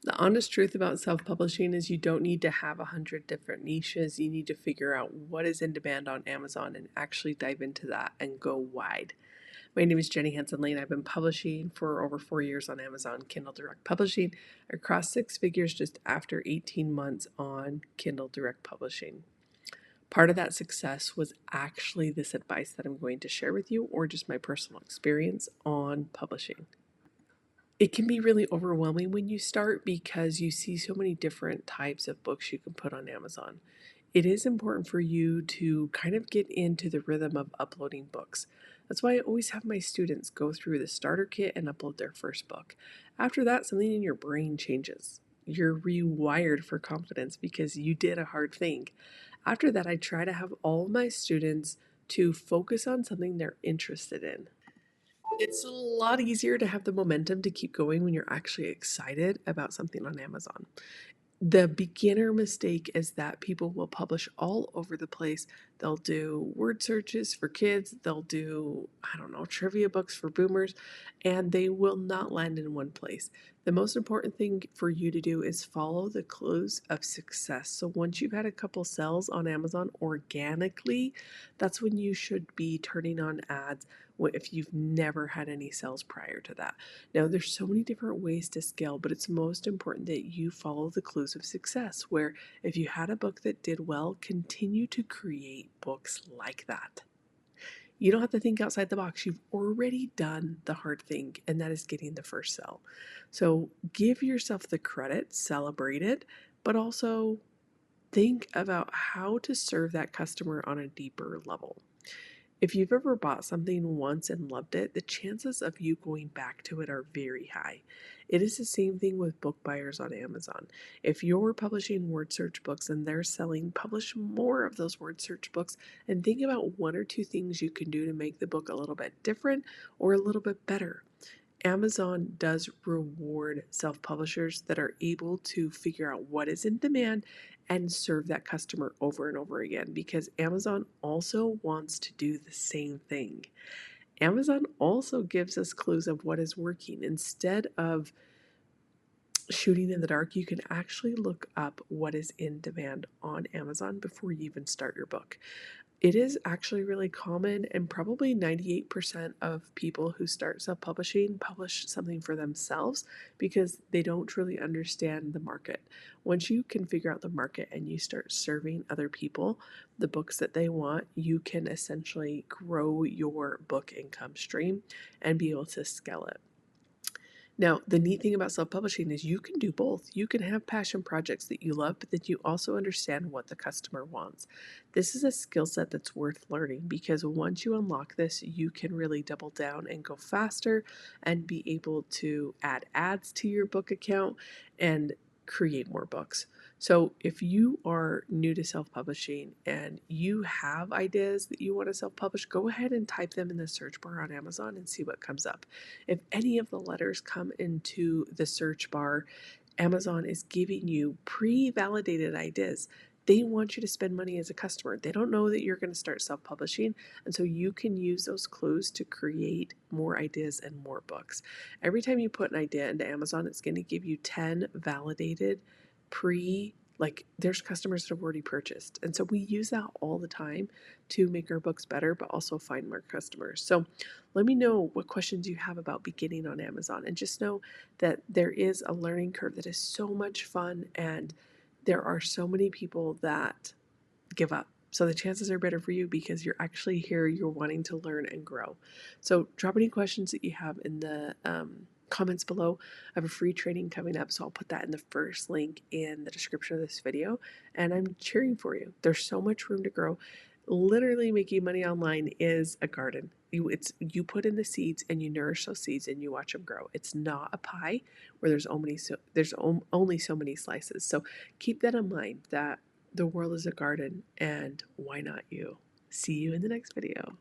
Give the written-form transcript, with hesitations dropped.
The honest truth about self-publishing is you don't need to have 100 different niches. You need to figure out what is in demand on Amazon and actually dive into that and go wide. My name is Jenny Hansen-Lane. I've been publishing for over 4 years on Amazon Kindle Direct Publishing. I crossed 6 figures just after 18 months on Kindle Direct Publishing. Part of that success was actually this advice that I'm going to share with you, or just my personal experience on publishing. It can be really overwhelming when you start because you see so many different types of books you can put on Amazon. It is important for you to kind of get into the rhythm of uploading books. That's why I always have my students go through the starter kit and upload their first book. After that, something in your brain changes. You're rewired for confidence because you did a hard thing. After that, I try to have all my students to focus on something they're interested in. It's a lot easier to have the momentum to keep going when you're actually excited about something on Amazon. The beginner mistake is that people will publish all over the place. They'll do word searches for kids, they'll do, I don't know, trivia books for boomers, and they will not land in one place. The most important thing for you to do is follow the clues of success. So once you've had a couple sales on Amazon organically, that's when you should be turning on ads if you've never had any sales prior to that. Now, there's so many different ways to scale, but it's most important that you follow the clues of success, where if you had a book that did well, continue to create books like that. You don't have to think outside the box. You've already done the hard thing, and that is getting the first sell. So give yourself the credit, celebrate it, but also think about how to serve that customer on a deeper level. If you've ever bought something once and loved it, the chances of you going back to it are very high. It is the same thing with book buyers on Amazon. If you're publishing word search books and they're selling, publish more of those word search books and think about 1 or 2 things you can do to make the book a little bit different or a little bit better. Amazon does reward self-publishers that are able to figure out what is in demand and serve that customer over and over again, because Amazon also wants to do the same thing. Amazon also gives us clues of what is working. Instead of shooting in the dark, you can actually look up what is in demand on Amazon before you even start your book. It is actually really common, and probably 98% of people who start self-publishing publish something for themselves because they don't truly understand the market. Once you can figure out the market and you start serving other people the books that they want, you can essentially grow your book income stream and be able to scale it. Now, the neat thing about self-publishing is you can do both. You can have passion projects that you love, but then you also understand what the customer wants. This is a skill set that's worth learning, because once you unlock this, you can really double down and go faster and be able to add ads to your book account and create more books. So if you are new to self-publishing and you have ideas that you want to self-publish, go ahead and type them in the search bar on Amazon and see what comes up. If any of the letters come into the search bar, Amazon is giving you pre-validated ideas. They want you to spend money as a customer. They don't know that you're going to start self-publishing, and so you can use those clues to create more ideas and more books. Every time you put an idea into Amazon, it's going to give you 10 validated there's customers that have already purchased. And so we use that all the time to make our books better, but also find more customers. So let me know what questions you have about beginning on Amazon, and just know that there is a learning curve that is so much fun, and there are so many people that give up. So the chances are better for you because you're actually here, you're wanting to learn and grow. So drop any questions that you have in the comments below. I have a free training coming up, so I'll put that in the first link in the description of this video, and I'm cheering for you. There's so much room to grow. Literally making money online is a garden. You put in the seeds and you nourish those seeds and you watch them grow. It's not a pie where there's only so many slices. So keep that in mind, that the world is a garden, and why not you? See you in the next video.